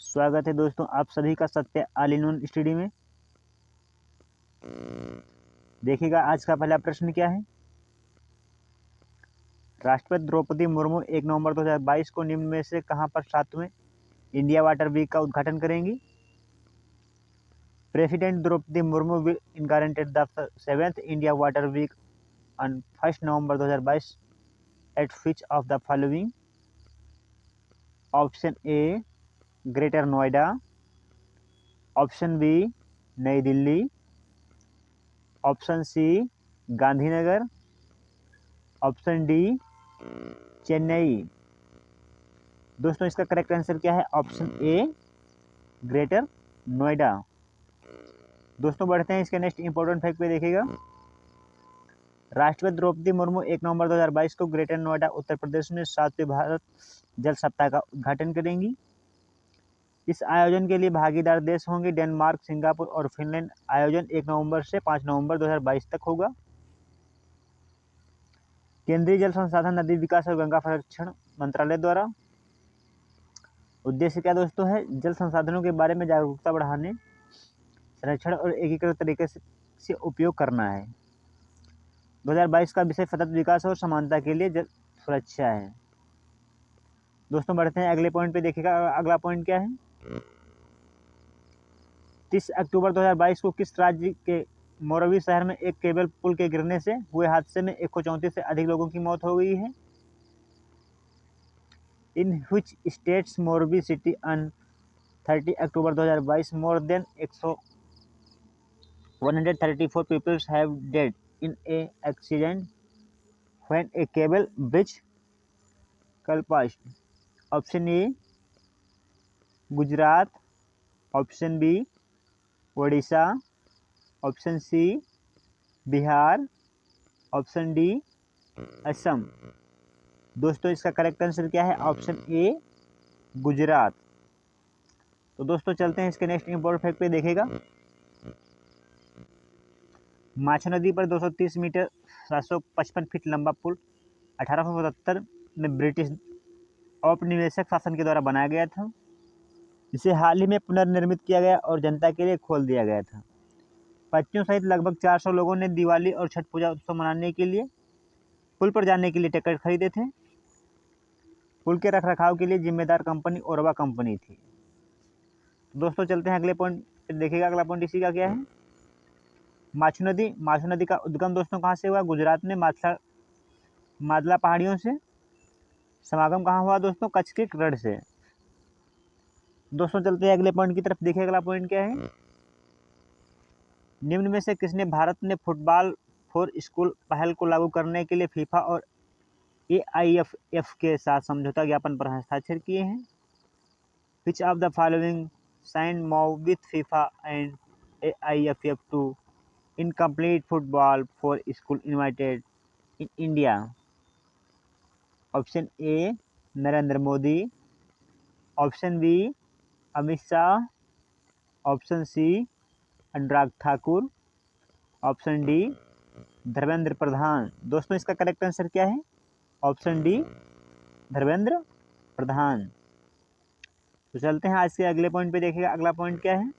स्वागत है दोस्तों आप सभी का सत्य ऑल इन वन स्टडी में। देखिएगा आज का पहला प्रश्न क्या है। राष्ट्रपति द्रौपदी मुर्मू 1 नवंबर 2022 को निम्न में से कहां पर 7वें इंडिया वाटर वीक का उद्घाटन करेंगी। President Droupadi Murmu will inaugurate the 7th India water week on 1 November 2022 at which of the following. Option A Greater Noida, option B New Delhi, option C Gandhinagar, option D Chennai. दोस्तों इसका करेक्ट आंसर क्या है? Option A Greater Noida. दोस्तों बढ़ते हैं इसके नेक्स्ट इंपॉर्टेंट फैक्ट पे। देखिएगा राष्ट्रपति द्रौपदी मुर्मू 1 नवंबर 2022 को ग्रेटर नोएडा उत्तर प्रदेश में 7वें भारत जल सप्ताह का उद्घाटन करेंगी। इस आयोजन के लिए भागीदार देश होंगे डेनमार्क, सिंगापुर और फिनलैंड। आयोजन 1 नवंबर से 5 नवंबर 2022 तक होगा। केंद्रीय जल संसाधन, नदी विकास और गंगा संरक्षण मंत्रालय द्वारा। उद्देश्य क्या दोस्तों है? जल संसाधनों के बारे में जागरूकता बढ़ाने, संरक्षण और एकीकृत तरीके से उपयोग करना है। 2022 का विषय सतत विकास और समानता के लिए जल सुरक्षा है। दोस्तों बढ़ते हैं अगले पॉइंट पे। देखिएगा अगला पॉइंट क्या है। 30 अक्टूबर 2022 को किस राज्य के मोरबी शहर में एक केबल पुल के गिरने से हुए हादसे में 134 से अधिक लोगों की मौत हो गई है। In which states Morbi city on 30 October 2022 more than 134 people have died in a accident when a cable bridge collapsed। Option A Gujarat, option B Odisha, option C Bihar, option D Assam. दोस्तों इसका करेक्ट आंसर क्या है? Option A Gujarat. तो दोस्तों चलते हैं इसके next important fact पे। देखिएगा माछा नदी पर 230 मीटर 755 फीट लंबा पुल 1877 में ब्रिटिश औपनिवेशिक शासन के द्वारा बनाया गया था। इसे हाल ही में पुनर्निर्मित किया गया और जनता के लिए खोल दिया गया था। बच्चों सहित लगभग 400 लोगों ने दिवाली और छठ पूजा उत्सव मनाने के लिए पुल पर जाने के लिए टिकट खरीदे थे। पुल के रखरखाव के लिए जिम्मेदार कंपनी ओरवा कंपनी थी। दोस्तों चलते हैं अगले पॉइंट। देखिएगा अगला पॉइंट इसी का क्या है। माछू नदी का उद्गम दोस्तों कहाँ से हुआ? गुजरात में मादला पहाड़ियों से। समागम कहाँ हुआ दोस्तों? कच्छ के रण से। दोस्तों चलते हैं अगले पॉइंट की तरफ। देखिए अगला पॉइंट क्या है। निम्न में से किसने भारत में फुटबॉल फॉर स्कूल पहल को लागू करने के लिए फीफा और AIFF के साथ समझौता ज्ञापन पर हस्ताक्षर किए हैं? Which of the following sign move with FIFA and AIFF to incomplete football for school invited in India. Option A Narendra Modi, option B Amit Shah, option C Anurag Thakur, option D Dharmendra Pradhan. दोस्तों इसका करेक्ट आंसर क्या है? Option D Dharmendra Pradhan. तो चलते हैं आज के अगले पॉइंट पे। देखिएगा अगला पॉइंट क्या है।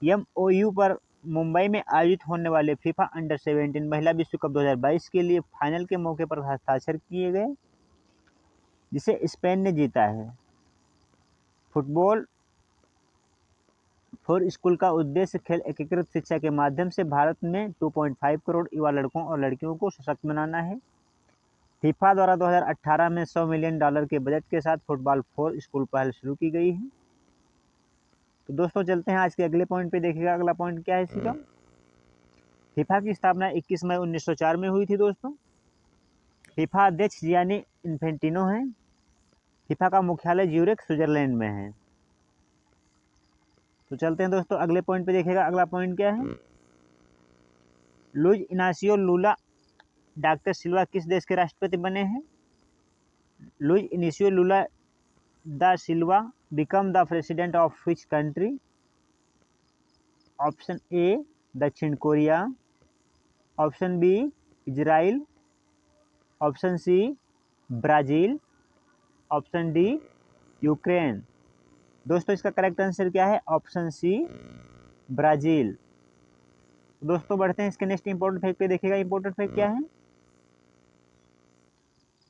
MOU पर मुंबई में आयोजित होने वाले फीफा अंडर 17 महिला विश्व कप 2022 के लिए फाइनल के मौके पर हस्ताक्षर किए गए, जिसे स्पेन ने जीता है। फुटबॉल फॉर स्कूल का उद्देश्य खेल एकीकृत शिक्षा के माध्यम से भारत में 2.5 करोड़ युवा लड़कों और लड़कियों को सशक्त बनाना है। फीफा द्वारा 2018 में $100 मिलियन के बजट के साथ फुटबॉल फॉर स्कूल पहल शुरू की गई है। तो दोस्तों चलते हैं आज के अगले पॉइंट पे। देखिएगा अगला पॉइंट क्या है इसी का। फीफा की स्थापना 21 मई 1904 में हुई थी दोस्तों। फीफा अध्यक्ष जियानी इन्फेंटिनो हैं। फीफा का मुख्यालय ज्यूरिख स्विट्जरलैंड में है। तो चलते हैं दोस्तों अगले पॉइंट पे। देखिएगा अगला पॉइंट क्या है। लुइज इनासियो लूला डॉक्टर सिल्वा किस देश के राष्ट्रपति बने हैं? लुइज Inacio Lula da Silva became the president of which country? Option A दक्षिण Korea, option B Israel, option C Brazil, option D Ukraine. दोस्तों इसका करेक्ट आंसर क्या है? Option C Brazil. दोस्तों बढ़ते हैं इसके नेक्स्ट इंपॉर्टेंट फैक्ट पे। देखिएगा इंपॉर्टेंट फैक्ट क्या है।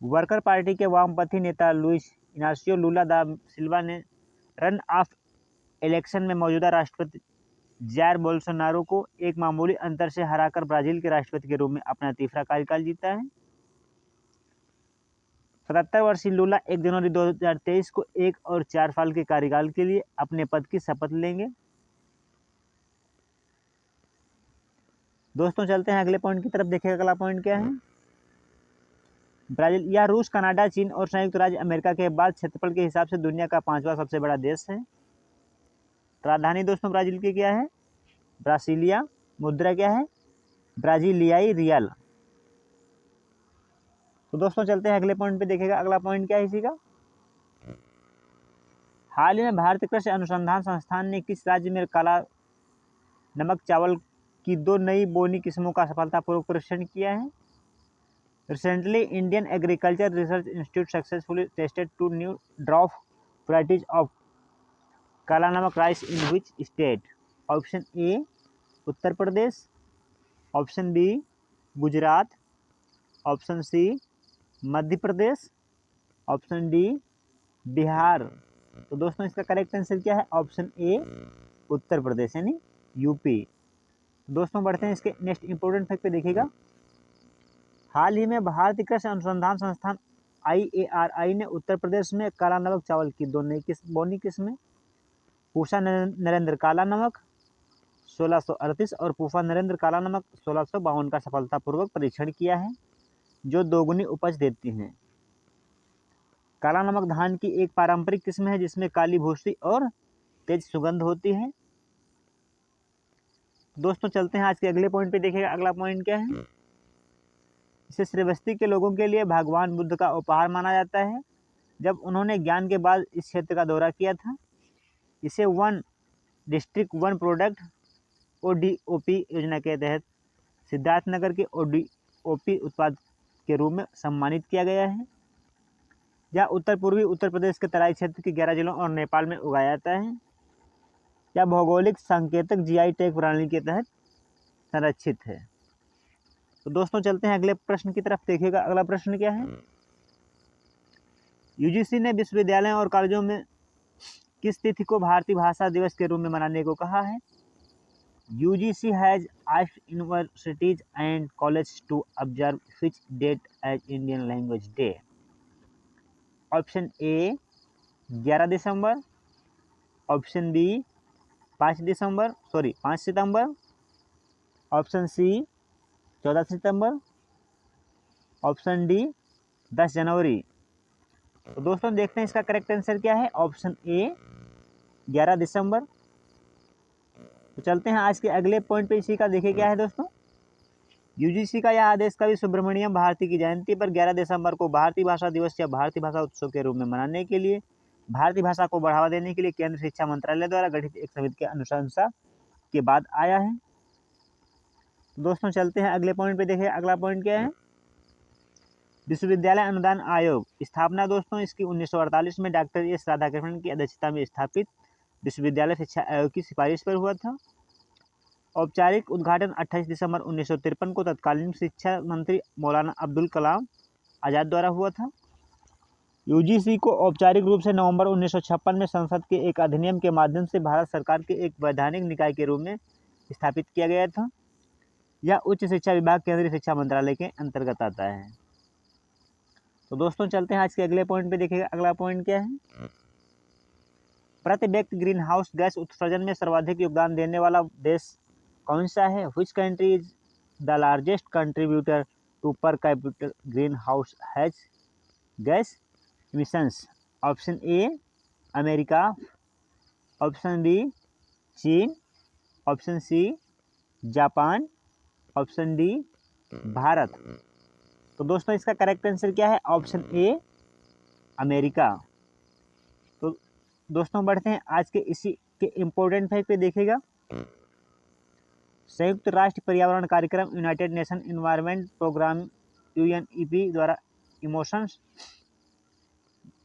वर्कर पार्टी के वामपंथी नेता लुइस इनासियो लूला दा सिल्वा ने रन ऑफ इलेक्शन में मौजूदा राष्ट्रपति जायर बोल्सोनारो को एक मामूली अंतर से हराकर ब्राजील के राष्ट्रपति के रूप में अपना तीसरा कार्यकाल जीता है। 77 वर्षीय लूला 1 जनवरी 2023 को 1 और 4 साल के कार्यकाल के लिए अपने पद की शपथ लेंगे। दोस्तों चलते हैं अगले पॉइंट की तरफ। देखिए अगला पॉइंट क्या है। ब्राजील या रूस, कनाडा, चीन और संयुक्त राज्य अमेरिका के बाद क्षेत्रफल के हिसाब से दुनिया का 5वां सबसे बड़ा देश है। राजधानी दोस्तों ब्राजील की क्या है? ब्रासिलिया। मुद्रा क्या है? ब्राजीलियाई रियल। तो दोस्तों चलते हैं अगले पॉइंट पे। देखिएगा अगला पॉइंट क्या है इसी का। हाल ही में भारतीय कृषि अनुसंधान संस्थान ने किस राज्य में काला नमक चावल की 2 नई बोनी किस्मों का सफलतापूर्वक परीक्षण किया है? Recently Indian agriculture research institute successfully tested 2 new drop varieties of kala namak rice in which state? Option A Uttar Pradesh, option B Gujarat, option C Madhya Pradesh, option D Bihar. तो दोस्तों इसका करेक्ट आंसर क्या है? ऑप्शन ए उत्तर प्रदेश यानी यूपी। दोस्तों बढ़ते हैं इसके नेक्स्ट इंपॉर्टेंट फैक्ट पे। देखिएगा हाल ही में भारतीय कृषि अनुसंधान संस्थान IARI ने उत्तर प्रदेश में काला नमक चावल की 2 नई बोनी किस्में पूसा नरेंद्र काला नमक 1638 और पूसा नरेंद्र काला नमक 1652 का सफलतापूर्वक परीक्षण किया है, जो दोगुनी उपज देती हैं। काला नमक धान की एक पारंपरिक किस्म है जिसमें काली भूसी और तेज सुगंध होती है। दोस्तों चलते हैं आज के अगले पॉइंट पे। देखिएगा अगला पॉइंट क्या है। इसे श्रीवस्ती के लोगों के लिए भगवान बुद्ध का उपहार माना जाता है जब उन्होंने ज्ञान के बाद इस क्षेत्र का दौरा किया था। इसे 1 डिस्ट्रिक्ट 1 प्रोडक्ट ODOP योजना के तहत सिद्धार्थनगर के ODOP उत्पाद के रूप में सम्मानित किया गया है। यह उत्तर पूर्वी उत्तर प्रदेश के तराई क्षेत्र के 11 जिलों और नेपाल में उगाया जाता है। यह भौगोलिक संकेतक GI टैग प्रणाली के तहत संरक्षित है। तो दोस्तों चलते हैं अगले प्रश्न की तरफ। देखिएगा अगला प्रश्न क्या है। UGC ने विश्वविद्यालयों और कॉलेजों में किस तिथि को भारतीय भाषा दिवस के रूप में मनाने को कहा है? UGC has asked universities and colleges to observe which date as Indian Language Day? Option A 11 दिसंबर, ऑप्शन बी 5 सितंबर, ऑप्शन सी 14 सितंबर, ऑप्शन डी 10 जनवरी। तो दोस्तों देखते हैं इसका करेक्ट आंसर क्या है। ऑप्शन ए 11 दिसंबर। तो चलते हैं आज के अगले पॉइंट पे। इसी का देखिए क्या है दोस्तों। UGC का यह आदेश कवि सुब्रमण्यम भारती की जयंती पर 11 दिसंबर को भारतीय भाषा दिवस या भारतीय भाषा उत्सव के रूप में मनाने के लिए भारतीय भाषा को बढ़ावा देने के लिए केंद्र शिक्षा मंत्रालय द्वारा गठित एक समिति के अनुशंसा के बाद आया है। तो दोस्तों चलते हैं अगले पॉइंट पे। देखिए अगला पॉइंट क्या है। विश्वविद्यालय अनुदान आयोग स्थापना दोस्तों इसकी 1948 में डॉक्टर एस राधाकृष्णन की अध्यक्षता में स्थापित विश्वविद्यालय शिक्षा आयोग की सिफारिश पर हुआ था। औपचारिक उद्घाटन 28 दिसंबर 1953 को तत्कालीन शिक्षा मंत्री मौलाना अब्दुल कलाम आज़ाद द्वारा हुआ था। UGC को औपचारिक रूप से नवंबर 1956 में संसद के एक अधिनियम के माध्यम से भारत सरकार के एक वैधानिक निकाय के रूप में स्थापित किया गया था। यह उच्च शिक्षा विभाग केंद्रीय शिक्षा मंत्रालय के अंतर्गत आता है। तो दोस्तों चलते हैं आज के अगले पॉइंट पे। देखिएगा अगला पॉइंट क्या है। प्रति व्यक्ति ग्रीन हाउस गैस उत्सर्जन में सर्वाधिक योगदान देने वाला देश कौन सा है? Which country is the largest contributor to per capital greenhouse has gas emissions? Option A America, option B चीन, option C Japan, option D Bharat. तो दोस्तों इसका करेक्ट आंसर क्या है? Option A America. तो दोस्तों बढ़ते हैं आज के इसी के इम्पोर्टेंट फैक्ट पे। देखिएगा संयुक्त राष्ट्र पर्यावरण कार्यक्रम United Nation Environment Programme UNEP द्वारा emissions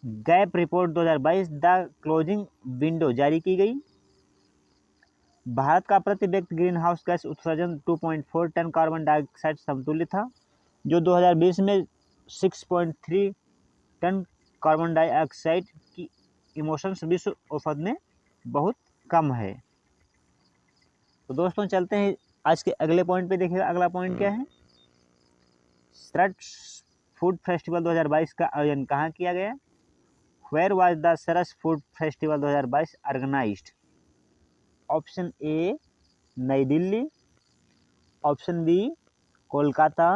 gap report 2022 the closing window जारी की गई। भारत का प्रति व्यक्ति ग्रीन हाउस गैस उत्सर्जन 2.4 टन कार्बन डाइऑक्साइड समतुल्य था, जो 2020 में 6.3 टन कार्बन डाइऑक्साइड की इमोशंस विश्व औसत में बहुत कम है। तो दोस्तों चलते हैं आज के अगले पॉइंट पे। देखिएगा अगला पॉइंट क्या है। सरस फूड फेस्टिवल 2022 का आयोजन कहाँ किया गया? Where was the Saras food festival 2022 organised? Option A New Delhi, option B Kolkata,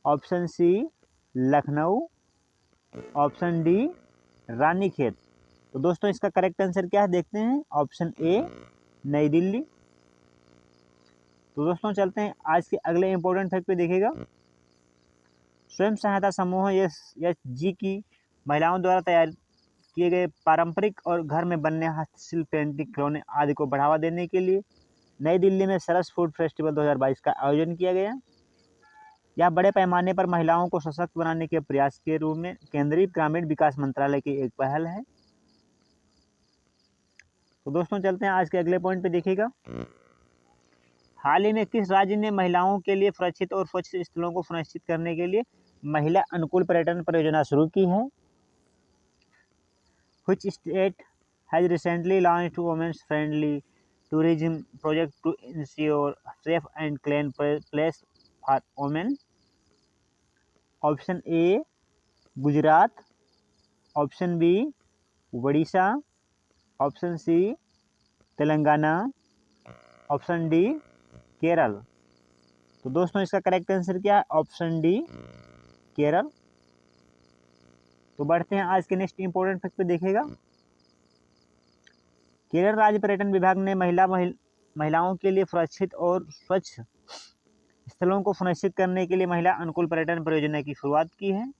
option C Lucknow, option D Ranikhet. तो दोस्तों इसका करेक्ट आंसर क्या है देखते हैं। Option A New Delhi. तो दोस्तों चलते हैं आज के अगले इंपॉर्टेंट फैक्ट पे। देखिएगा स्वयं सहायता समूह एसएचजी की महिलाओं द्वारा तैयार किए गए पारंपरिक और घर में बनने हस्तशिल्प पेंटिंग खिलौने आदि को बढ़ावा देने के लिए नई दिल्ली में सरस फूड फेस्टिवल 2022 का आयोजन किया गया। यह बड़े पैमाने पर महिलाओं को सशक्त बनाने के प्रयास के रूप में केंद्रीय ग्रामीण विकास मंत्रालय की एक पहल है। तो दोस्तों चलते हैं आज के अगले पॉइंट पे। देखिएगा हाल ही में किस राज्य ने महिलाओं के लिए सुरक्षित और स्वच्छ स्थलों को सुनिश्चित करने के लिए महिला अनुकूल पर्यटन परियोजना शुरू की है? Which state has recently launched women's friendly tourism project to ensure safe and clean place for women? Option A Gujarat, option B Orissa, option C Telangana, option D Kerala. तो दोस्तों इसका करेक्ट आंसर क्या है? Option D Kerala. तो बढ़ते हैं आज के नेक्स्ट इंपॉर्टेंट फैक्ट पे। देखिएगा केरल राज्य पर्यटन विभाग ने महिलाओं के लिए सुरक्षित और स्वच्छ स्थलों को सुनिश्चित करने के लिए महिला अनुकूल पर्यटन परियोजना की शुरुआत की है।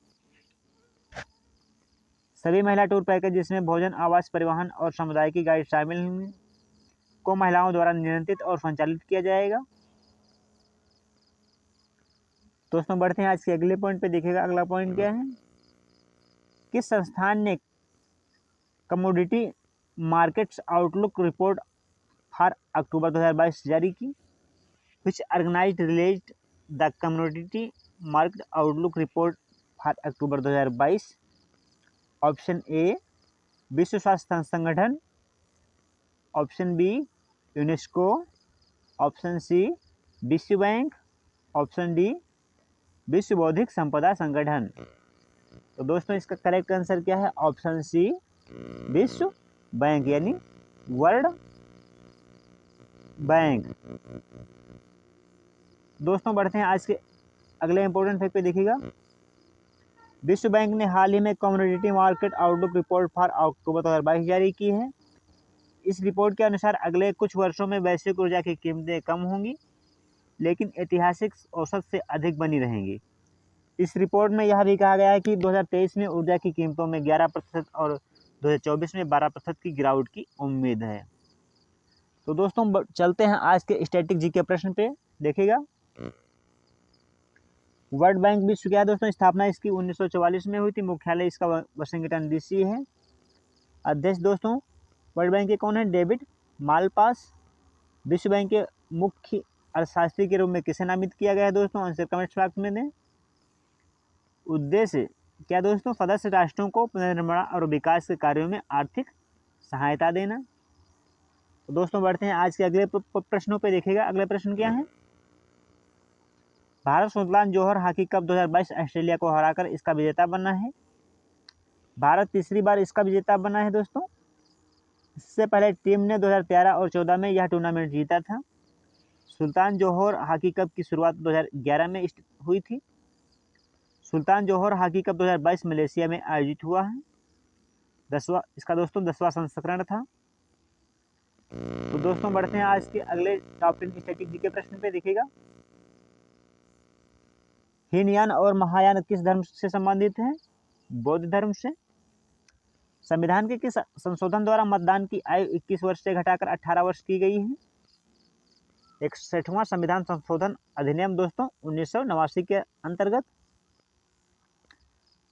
सभी महिला टूर पैकेज जिसमें भोजन, आवास, परिवहन और समुदाय की गाइड शामिल हैं को महिलाओं द्वारा नियंत्रित और संचालित किया जाएगा। दोस्तों बढ़ते हैं आज के अगले पॉइंट पे। देखिएगा अगला पॉइंट क्या है। किस संस्थान ने commodity markets outlook report for October 2022 जारी की? Which organized released the commodity market outlook report for October 2022? Option A विश्व स्वास्थ्य संगठन, option B UNESCO, option C विश्व बैंक, ऑप्शन डी विश्व बौद्धिक संपदा संगठन। तो दोस्तों इसका करेक्ट आंसर क्या है? ऑप्शन सी विश्व बैंक यानी वर्ल्ड बैंक। दोस्तों बढ़ते हैं आज के अगले इंपॉर्टेंट फैक्ट पे। देखिएगा विश्व बैंक ने हाल ही में commodity market outlook report for October 2022 जारी की है। इस रिपोर्ट के अनुसार अगले कुछ वर्षों में वैश्विक ऊर्जा की कीमतें कम होंगी, लेकिन ऐतिहासिक औसत से अधिक बनी रहेंगी। इस रिपोर्ट में यह भी कहा गया है कि 2023 में ऊर्जा की कीमतों में 11% और 2024 में 12% की गिरावट की उम्मीद है। तो दोस्तों चलते हैं आज के स्टैटिक जी के प्रश्न पे। देखिएगा वर्ल्ड बैंक विश्व क्या है दोस्तों? स्थापना इसकी 1944 में हुई थी। मुख्यालय इसका वाशिंगटन डीसी है। अध्यक्ष दोस्तों वर्ल्ड बैंक के कौन है? David Malpass. विश्व बैंक के मुख्य अर्थशास्त्री के रूप में किसे नामित किया गया है दोस्तों? आंसर कमेंट बॉक्स में दें। उद्देश्य क्या दोस्तों? सदस्य राष्ट्रों को पुनर्निर्माण और विकास के कार्यों में आर्थिक सहायता देना। तो दोस्तों बढ़ते हैं आज के अगले प्रश्नों पे। देखिएगा अगले प्रश्न क्या है। भारत सुल्तान जोहर हॉकी कप 2022 ऑस्ट्रेलिया को हराकर इसका विजेता बना है। भारत तीसरी बार इसका विजेता बना है दोस्तों। इससे पहले टीम ने 2013 और 14 में यह टूर्नामेंट जीता था। सुल्तान जोहर हॉकी कप की शुरुआत 2011 में हुई थी। सुल्तान जोहर हॉकी कप 2022 मलेशिया में आयोजित हुआ है। इसका दोस्तों 10वां संस्करण था। तो दोस्तों बढ़ते हैं आज के अगले टॉप 10 स्टैटिक जी के प्रश्न पे। देखिएगा हीनयान और महायान किस धर्म से संबंधित हैं? बौद्ध धर्म से। संविधान के किस संशोधन द्वारा मतदान की आयु 21 वर्ष से घटाकर 18 वर्ष की गई है? 61वां संविधान संशोधन अधिनियम दोस्तों 1989 के अंतर्गत।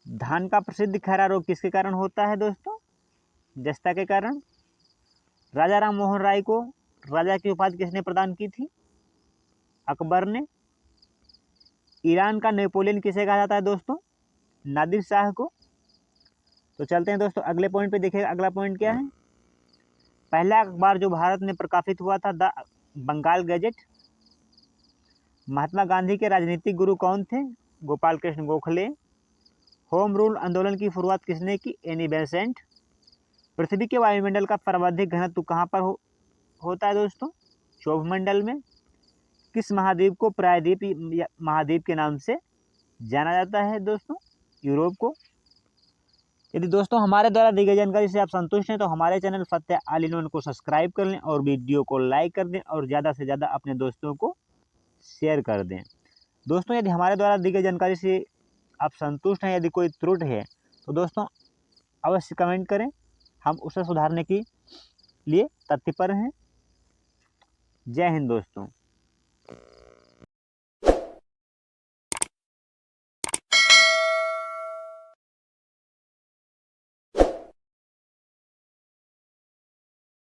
धान का प्रसिद्ध खैरा रोग किसके कारण होता है दोस्तों? जस्ता के कारण। राजा राम मोहन राय को राजा की उपाधि किसने प्रदान की थी? अकबर ने। ईरान का नेपोलियन किसे कहा जाता है दोस्तों? नादिर शाह को। तो चलते हैं दोस्तों अगले पॉइंट पे। देखिए अगला पॉइंट क्या है। पहला अखबार जो भारत में प्रकाशित हुआ था द बंगाल गैजेट। महात्मा गांधी के राजनीतिक गुरु कौन थे? गोपाल कृष्ण गोखले। होम रूल आंदोलन की शुरुआत किसने की? Annie Besant. पृथ्वी के वायुमंडल का सर्वाधिक घनत्व कहाँ पर होता है दोस्तों? क्षोभमंडल में। किस महाद्वीप को प्रायद्वीप महाद्वीप के नाम से जाना जाता है दोस्तों? यूरोप को। यदि दोस्तों हमारे द्वारा दी गई जानकारी से आप संतुष्ट हैं तो हमारे channel Fateh all in one को सब्सक्राइब कर लें और वीडियो को लाइक कर दें और ज़्यादा से ज़्यादा अपने दोस्तों को शेयर कर दें। दोस्तों यदि हमारे द्वारा दी गई जानकारी से आप संतुष्ट हैं, यदि कोई त्रुटि है तो दोस्तों अवश्य कमेंट करें, हम उसे सुधारने के लिए तत्पर हैं। जय हिंद दोस्तों।